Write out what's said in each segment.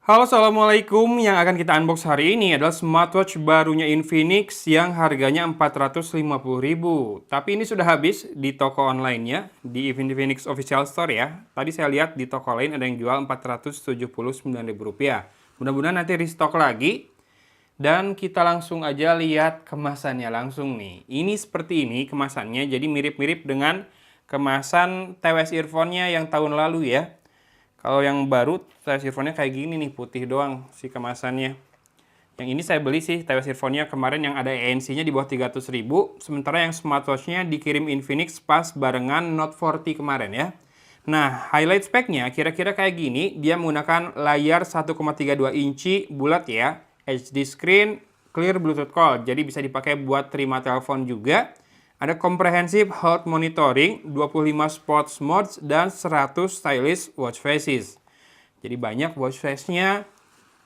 Halo, assalamualaikum. Yang akan kita unbox hari ini adalah smartwatch barunya Infinix yang harganya 450.000. Tapi ini sudah habis di toko online-nya, di Infinix Official Store ya. Tadi saya lihat di toko lain ada yang jual Rp479.000. Mudah-mudahan nanti restock lagi. Dan kita langsung aja lihat kemasannya langsung nih. Ini seperti ini kemasannya, jadi mirip-mirip dengan kemasan TWS earphone-nya yang tahun lalu ya. Kalau yang baru, TWS earphone-nya kayak gini nih, putih doang si kemasannya. Yang ini saya beli sih TWS earphone-nya kemarin yang ada ANC-nya di bawah 300.000. Sementara yang smartwatch-nya dikirim Infinix pas barengan Note 40 kemarin ya. Nah, highlight speknya kira-kira kayak gini. Dia menggunakan layar 1,32 inci bulat ya. HD screen, clear Bluetooth call. Jadi bisa dipakai buat terima telepon juga. Ada comprehensive health monitoring, 25 sports modes, dan 100 stylish watch faces. Jadi banyak watch face-nya,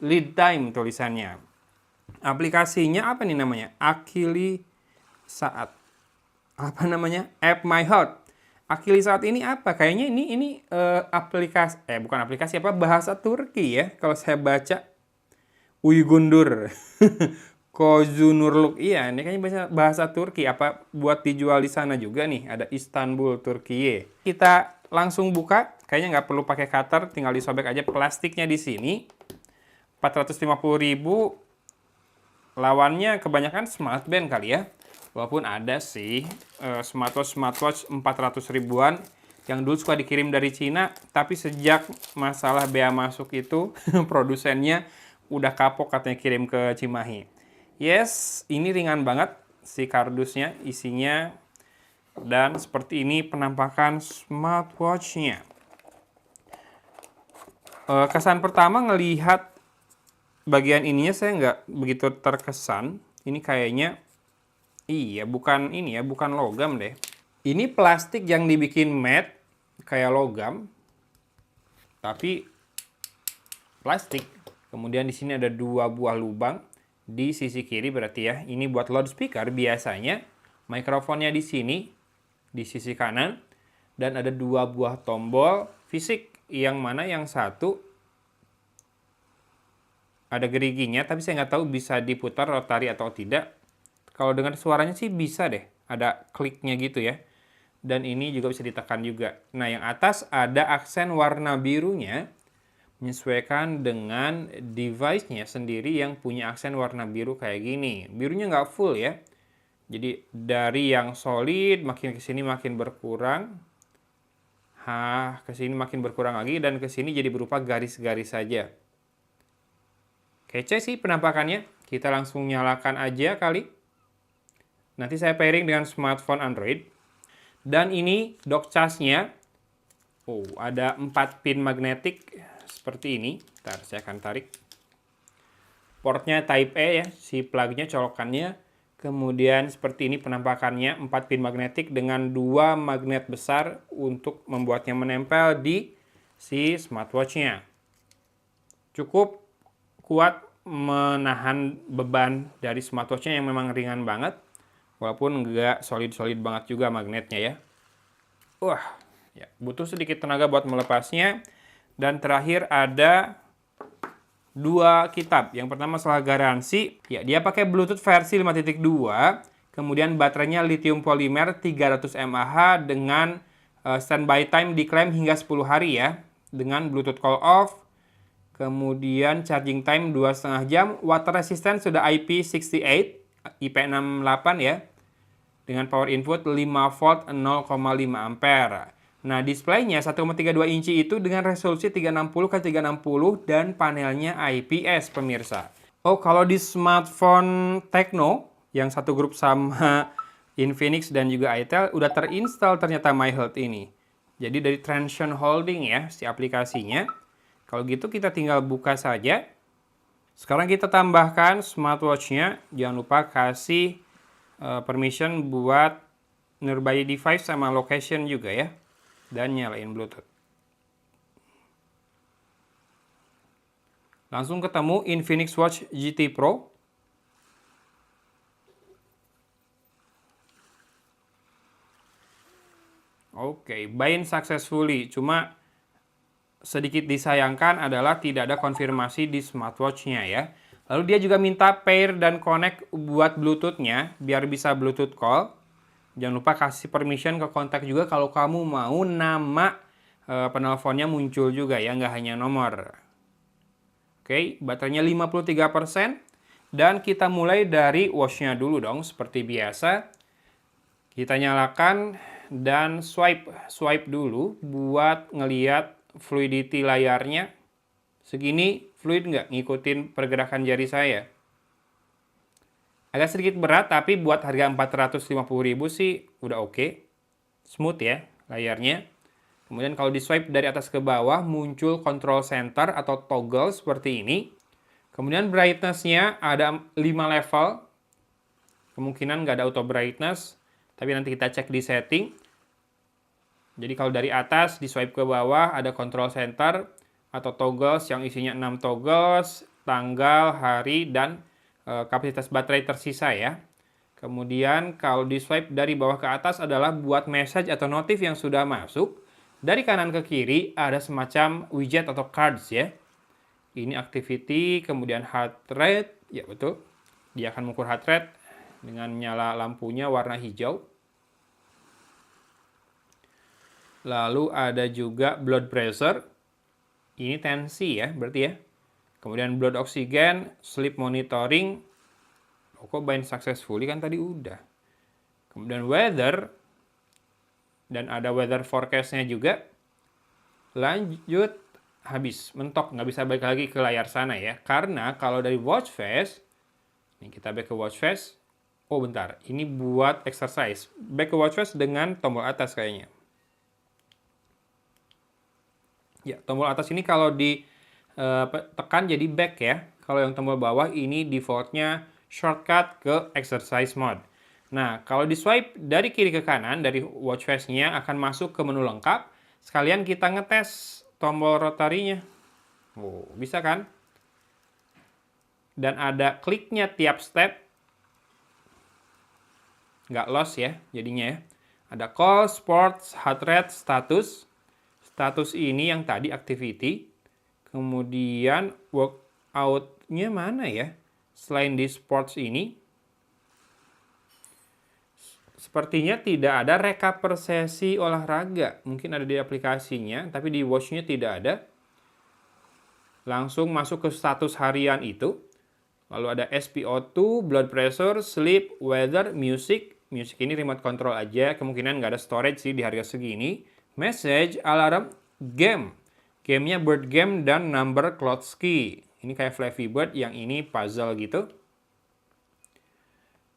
lead time tulisannya. Aplikasinya apa nih namanya? Akili Saat. Apa namanya? App My Health. Akili Saat ini apa? Kayaknya ini aplikasi, bukan aplikasi apa, bahasa Turki ya. Kalau saya baca Uygundur. Kozunurluk. Iya, ini kayaknya bahasa Turki. Apa buat dijual di sana juga nih? Ada Istanbul, Turkiye. Kita langsung buka. Kayaknya nggak perlu pakai cutter, tinggal disobek aja plastiknya di sini. 450.000. Lawannya kebanyakan smart band kali ya. Walaupun ada sih smartwatch 400 ribuan yang dulu suka dikirim dari Cina, tapi sejak masalah bea masuk itu produsennya udah kapok katanya kirim ke Cimahi. Yes, ini ringan banget si kardusnya, isinya, dan seperti ini penampakan smartwatch-nya. Kesan pertama ngelihat bagian ininya saya nggak begitu terkesan. Ini kayaknya, iya bukan ini ya, bukan logam deh. Ini plastik yang dibikin matte kayak logam, tapi plastik. Kemudian di sini ada 2 buah lubang di sisi kiri berarti ya. Ini buat loudspeaker biasanya. Mikrofonnya di sini, di sisi kanan. Dan ada 2 buah tombol fisik. Yang mana yang satu ada geriginya, tapi saya nggak tahu bisa diputar rotari atau tidak. Kalau dengar suaranya sih bisa deh. Ada kliknya gitu ya. Dan ini juga bisa ditekan juga. Nah, yang atas ada aksen warna birunya, menyesuaikan dengan device-nya sendiri yang punya aksen warna biru kayak gini. Birunya nggak full ya. Jadi dari yang solid makin ke sini makin berkurang. Ke sini makin berkurang lagi dan ke sini jadi berupa garis-garis saja. Kece sih penampakannya. Kita langsung nyalakan aja kali. Nanti saya pairing dengan smartphone Android. Dan ini dock charge-nya. Oh, ada 4 pin magnetik seperti ini. Ntar saya akan tarik. Portnya Type A ya, si plug-nya colokannya. Kemudian seperti ini penampakannya, 4 pin magnetik dengan 2 magnet besar untuk membuatnya menempel di si smartwatch-nya. Cukup kuat menahan beban dari smartwatch-nya yang memang ringan banget. Walaupun nggak solid-solid banget juga magnetnya ya. Wah, ya, butuh sedikit tenaga buat melepasnya. Dan terakhir ada 2 kitab. Yang pertama soal garansi. Ya, dia pakai Bluetooth versi 5.2. Kemudian baterainya lithium polymer 300 mAh dengan standby time diklaim hingga 10 hari ya. Dengan Bluetooth call off. Kemudian charging time 2,5 jam. Water resistance sudah IP68, IP68 ya. Dengan power input 5 volt 0,5 ampere. Nah, displaynya 1,32 inci itu dengan resolusi 360x360 dan panelnya IPS, pemirsa. Oh, kalau di smartphone Tecno, yang satu grup sama Infinix dan juga itel, udah terinstall ternyata My Health ini. Jadi dari Transsion Holding ya, si aplikasinya. Kalau gitu kita tinggal buka saja. Sekarang kita tambahkan smartwatch-nya. Jangan lupa kasih permission buat nearby device sama location juga ya. Dan nyalain Bluetooth. Langsung ketemu Infinix Watch GT Pro. Oke, bind successfully. Cuma sedikit disayangkan adalah tidak ada konfirmasi di smartwatch-nya ya. Lalu dia juga minta pair dan connect buat Bluetooth-nya biar bisa Bluetooth call. Jangan lupa kasih permission ke kontak juga kalau kamu mau nama penelponnya muncul juga ya, nggak hanya nomor. Oke, baterainya 53%. Dan kita mulai dari watch-nya dulu dong, seperti biasa. Kita nyalakan dan swipe dulu buat ngeliat fluidity layarnya. Segini fluid nggak ngikutin pergerakan jari saya. Agak sedikit berat, tapi buat harga 450.000 sih udah oke. Smooth ya layarnya. Kemudian kalau di swipe dari atas ke bawah muncul control center atau toggle seperti ini. Kemudian brightness-nya ada 5 level. Kemungkinan nggak ada auto brightness, tapi nanti kita cek di setting. Jadi kalau dari atas di swipe ke bawah ada control center atau toggles yang isinya 6 toggles, tanggal, hari, dan kapasitas baterai tersisa ya. Kemudian kalau di swipe dari bawah ke atas adalah buat message atau notif yang sudah masuk. Dari kanan ke kiri ada semacam widget atau cards ya. Ini activity, kemudian heart rate, ya betul. Dia akan mengukur heart rate dengan nyala lampunya warna hijau. Lalu ada juga blood pressure. Ini tensi ya, berarti ya. Kemudian blood oxygen, sleep monitoring. Oh, kok bind successfully kan tadi udah. Kemudian weather. Dan ada weather forecast-nya juga. Lanjut. Habis, mentok, nggak bisa balik lagi ke layar sana ya. Karena kalau dari watch face, ini kita back ke watch face. Oh bentar, ini buat exercise. Back ke watch face dengan tombol atas kayaknya. Ya, tombol atas ini kalau ditekan jadi back ya. Kalau yang tombol bawah ini defaultnya shortcut ke exercise mode. Nah, kalau di swipe dari kiri ke kanan, dari watch face-nya akan masuk ke menu lengkap. Sekalian kita ngetes tombol rotarinya. Oh, bisa kan? Dan ada kliknya tiap step. Nggak lost ya jadinya ya. Ada call, sports, heart rate, status. Status ini yang tadi activity. Kemudian workout-nya mana ya? Selain di sports ini. Sepertinya tidak ada recover sesi olahraga. Mungkin ada di aplikasinya, tapi di watch-nya tidak ada. Langsung masuk ke status harian itu. Lalu ada SpO2, blood pressure, sleep, weather, music. Music ini remote control aja, kemungkinan nggak ada storage sih di harga segini. Message, alarm, game. Gamenya Bird Game dan Number Klotsky. Ini kayak Flappy Bird, yang ini puzzle gitu.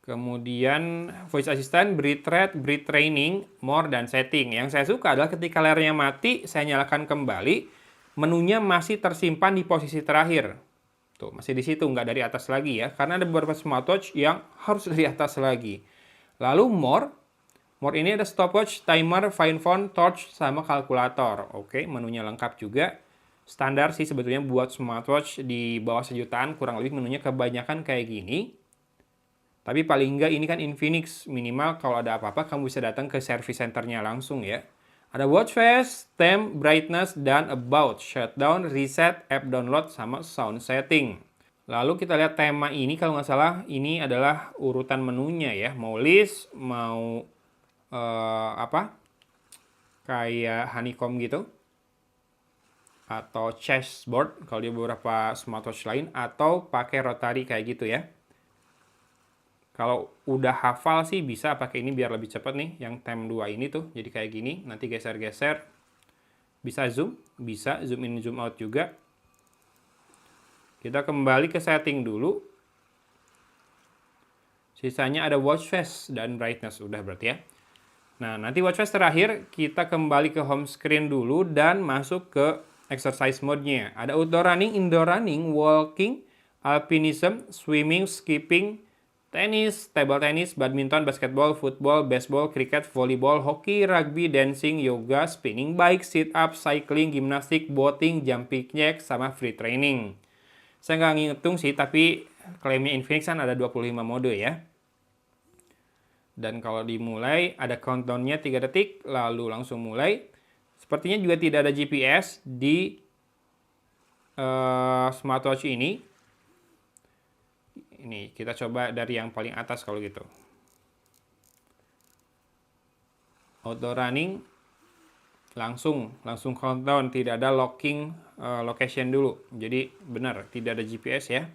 Kemudian voice assistant, breath rate, breath training, more, dan setting. Yang saya suka adalah ketika layarnya mati, saya nyalakan kembali, menunya masih tersimpan di posisi terakhir. Tuh, masih di situ, nggak dari atas lagi ya. Karena ada beberapa smartwatch yang harus dari atas lagi. Lalu more ini ada stopwatch, timer, find phone, torch, sama kalkulator. Oke, menunya lengkap juga. Standar sih sebetulnya buat smartwatch di bawah sejutaan, kurang lebih menunya kebanyakan kayak gini. Tapi paling enggak ini kan Infinix, minimal kalau ada apa-apa kamu bisa datang ke service centernya langsung ya. Ada watch face, temp, brightness, dan about, shutdown, reset, app download, sama sound setting. Lalu kita lihat tema ini, kalau nggak salah ini adalah urutan menunya ya. Mau list, mau kayak honeycomb gitu. Atau chessboard kalau di beberapa smartwatch lain, atau pakai rotary kayak gitu ya. Kalau udah hafal sih bisa pakai ini biar lebih cepat nih, yang tem 2 ini tuh. Jadi kayak gini, nanti geser-geser. Bisa zoom in, zoom out juga. Kita kembali ke setting dulu. Sisanya ada watch face dan brightness, udah berarti ya. Nah, nanti watch face terakhir, kita kembali ke home screen dulu dan masuk ke exercise mode-nya. Ada outdoor running, indoor running, walking, alpinism, swimming, skipping, tenis, table tennis, badminton, basketball, football, baseball, cricket, volleyball, hoki, rugby, dancing, yoga, spinning bike, sit up, cycling, gimnastik, boating, jumping jack, sama free training. Saya nggak ngitung sih, tapi klaimnya Infinix kan ada 25 mode ya. Dan kalau dimulai, ada countdown-nya 3 detik, lalu langsung mulai. Sepertinya juga tidak ada GPS di smartwatch ini kita coba dari yang paling atas kalau gitu. Auto running langsung countdown, tidak ada locking location dulu. Jadi benar tidak ada GPS ya.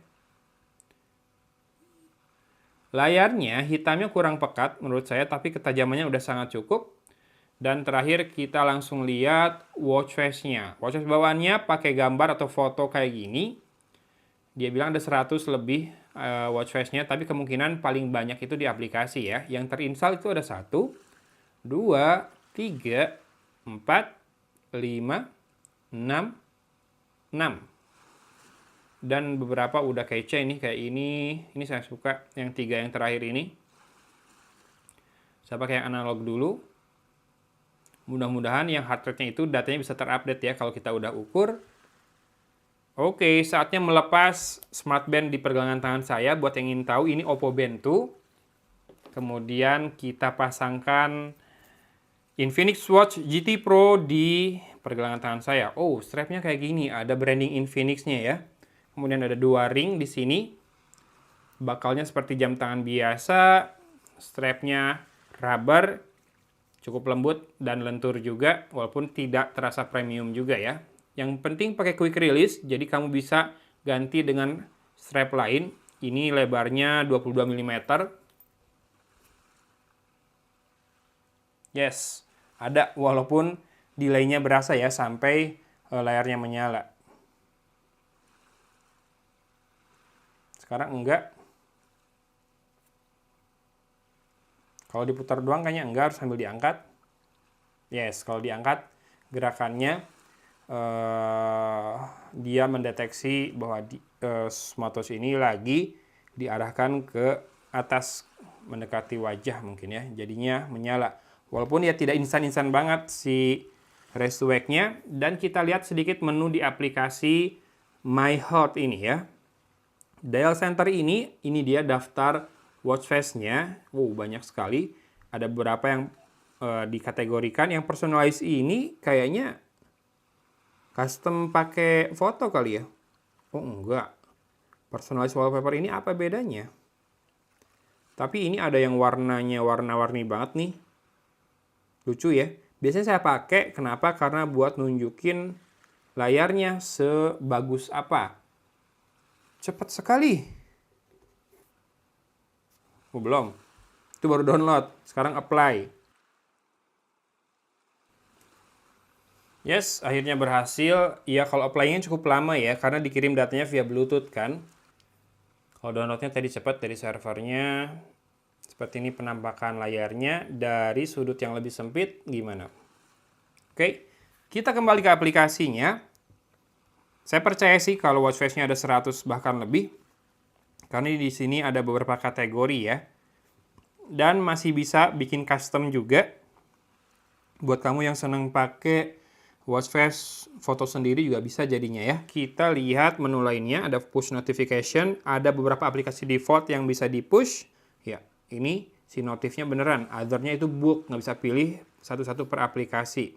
Layarnya hitamnya kurang pekat menurut saya, tapi ketajamannya udah sangat cukup. Dan terakhir kita langsung lihat watch face-nya. Watch face bawaannya pakai gambar atau foto kayak gini. Dia bilang ada 100 lebih watch face-nya, tapi kemungkinan paling banyak itu di aplikasi ya. Yang terinstall itu ada 1, 2, 3, 4, 5, 6, 6. Dan beberapa udah kece nih kayak ini. Ini saya suka yang 3 yang terakhir ini. Saya pakai yang analog dulu. Mudah-mudahan yang heart rate-nya itu datanya bisa terupdate ya kalau kita udah ukur. Oke, saatnya melepas smart band di pergelangan tangan saya. Buat yang ingin tahu, ini Oppo Band 2. Kemudian kita pasangkan Infinix Watch GT Pro di pergelangan tangan saya. Oh, strapnya kayak gini. Ada branding Infinix-nya ya. Kemudian ada 2 ring di sini. Bakalnya seperti jam tangan biasa. Strapnya rubber. Cukup lembut dan lentur juga. Walaupun tidak terasa premium juga ya. Yang penting pakai quick release. Jadi kamu bisa ganti dengan strap lain. Ini lebarnya 22 mm. Yes, ada walaupun delay-nya berasa ya sampai layarnya menyala. Sekarang enggak. Kalau diputar doang kayaknya enggak, harus sambil diangkat. Yes, kalau diangkat gerakannya dia mendeteksi bahwa smartwatch ini lagi diarahkan ke atas mendekati wajah mungkin ya. Jadinya menyala. Walaupun ya tidak instan-instan banget si raise to wake-nya. Dan kita lihat sedikit menu di aplikasi My Health ini ya. Dial center ini dia daftar watch face-nya. Wow, banyak sekali. Ada beberapa yang dikategorikan. Yang personalized ini kayaknya custom pakai foto kali ya. Oh enggak. Personalized wallpaper ini apa bedanya? Tapi ini ada yang warnanya warna-warni banget nih. Lucu ya. Biasanya saya pakai, kenapa? Karena buat nunjukin layarnya sebagus apa. Cepat sekali. Oh, belum. Itu baru download. Sekarang apply. Yes, akhirnya berhasil. Ya, kalau apply-nya cukup lama ya, karena dikirim datanya via Bluetooth kan. Kalau downloadnya tadi cepat dari servernya. Seperti ini penampakan layarnya dari sudut yang lebih sempit. Gimana? Oke, kita kembali ke aplikasinya. Saya percaya sih kalau watch face-nya ada 100 bahkan lebih. Karena di sini ada beberapa kategori ya. Dan masih bisa bikin custom juga. Buat kamu yang senang pakai watch face foto sendiri juga bisa jadinya ya. Kita lihat menu lainnya, ada push notification, ada beberapa aplikasi default yang bisa di-push. Ya, ini si notifnya beneran. Other-nya itu book, nggak bisa pilih satu-satu per aplikasi.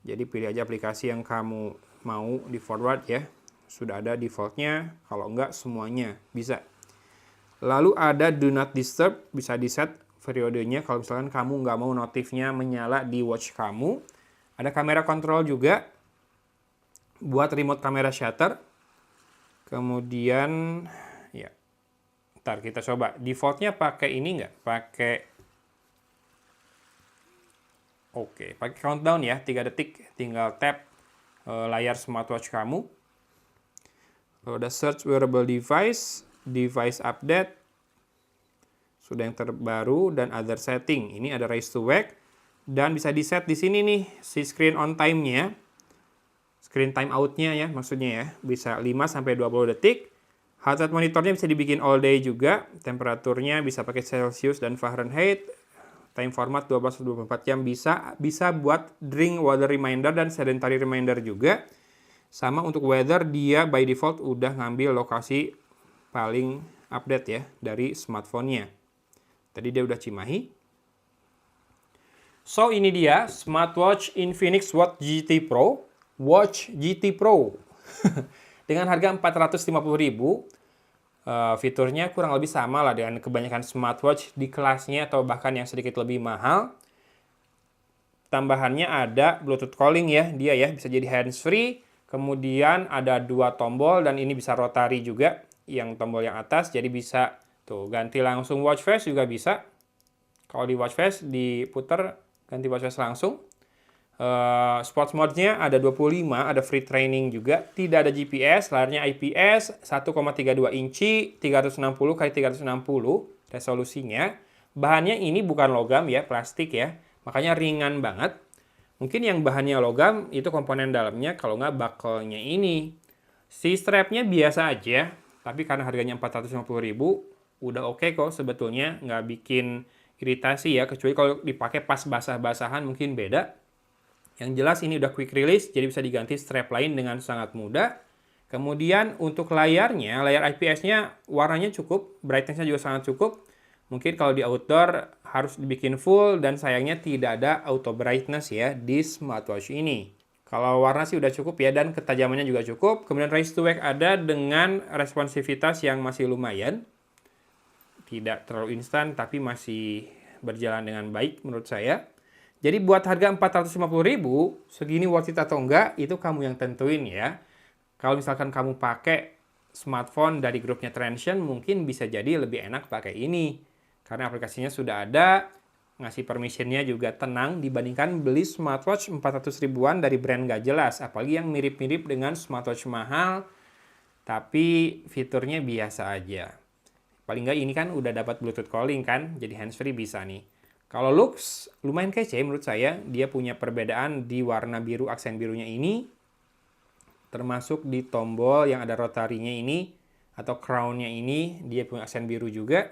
Jadi pilih aja aplikasi yang kamu mau di forward ya. Sudah ada defaultnya, kalau enggak semuanya bisa. Lalu ada do not disturb, bisa di set periodenya kalau misalkan kamu nggak mau notifnya menyala di watch kamu. Ada kamera control juga buat remote kamera shutter. Kemudian ya, ntar kita coba. Defaultnya pakai ini nggak? Pakai countdown ya, 3 detik. Tinggal tap layar smartwatch kamu. Lalu ada search wearable device, device update, sudah yang terbaru, dan other setting. Ini ada raise to wake. Dan bisa di set di sini nih si screen on time-nya. Screen time out-nya ya maksudnya ya. Bisa 5-20 detik. Heart rate monitornya bisa dibikin all day juga. Temperaturnya bisa pakai Celsius dan Fahrenheit. Time format 12-24 jam bisa. Bisa buat drink weather reminder dan sedentary reminder juga. Sama untuk weather dia by default udah ngambil lokasi paling update ya dari smartphone-nya. Tadi dia udah cimahi. So, ini dia smartwatch Infinix Watch GT Pro. Watch GT Pro. Dengan harga 450.000, fiturnya kurang lebih sama lah dengan kebanyakan smartwatch di kelasnya atau bahkan yang sedikit lebih mahal. Tambahannya ada Bluetooth calling ya, dia ya bisa jadi hands-free. Kemudian ada 2 tombol dan ini bisa rotary juga, yang tombol yang atas. Jadi bisa tuh ganti langsung watch face juga bisa. Kalau di watch face diputer ganti watch face langsung. Sports mode-nya ada 25, ada free training juga, tidak ada GPS, layarnya IPS, 1,32 inci, 360x360 resolusinya. Bahannya ini bukan logam ya, plastik ya, makanya ringan banget. Mungkin yang bahannya logam itu komponen dalamnya, kalau nggak buckle-nya ini. Si strap-nya biasa aja, tapi karena harganya 450.000, udah oke kok sebetulnya, nggak bikin iritasi ya, kecuali kalau dipakai pas basah-basahan mungkin beda. Yang jelas ini udah quick release, jadi bisa diganti strap lain dengan sangat mudah. Kemudian untuk layarnya, layar IPS-nya warnanya cukup, brightness-nya juga sangat cukup. Mungkin kalau di outdoor harus dibikin full dan sayangnya tidak ada auto brightness ya di smartwatch ini. Kalau warna sih udah cukup ya dan ketajamannya juga cukup. Kemudian raise to wake ada dengan responsivitas yang masih lumayan. Tidak terlalu instan tapi masih berjalan dengan baik menurut saya. Jadi buat harga 450.000, segini worth it atau enggak, itu kamu yang tentuin ya. Kalau misalkan kamu pakai smartphone dari grupnya Transsion, mungkin bisa jadi lebih enak pakai ini. Karena aplikasinya sudah ada, ngasih permissionnya juga tenang dibandingkan beli smartwatch 400 ribuan dari brand gak jelas. Apalagi yang mirip-mirip dengan smartwatch mahal, tapi fiturnya biasa aja. Paling nggak ini kan udah dapat Bluetooth calling kan, jadi handsfree bisa nih. Kalau looks, lumayan kece menurut saya. Dia punya perbedaan di warna biru, aksen birunya ini. Termasuk di tombol yang ada rotarinya ini, atau crown-nya ini, dia punya aksen biru juga.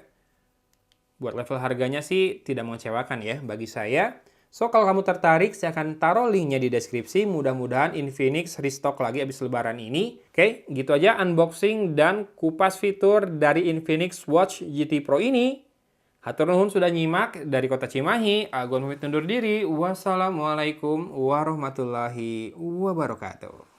Buat level harganya sih tidak mengecewakan ya bagi saya. So, kalau kamu tertarik, saya akan taruh linknya di deskripsi. Mudah-mudahan Infinix restock lagi habis lebaran ini. Oke, gitu aja unboxing dan kupas fitur dari Infinix Watch GT Pro ini. Hatur nuhun sudah nyimak dari Kota Cimahi. Agun pamit undur diri. Wassalamualaikum warahmatullahi wabarakatuh.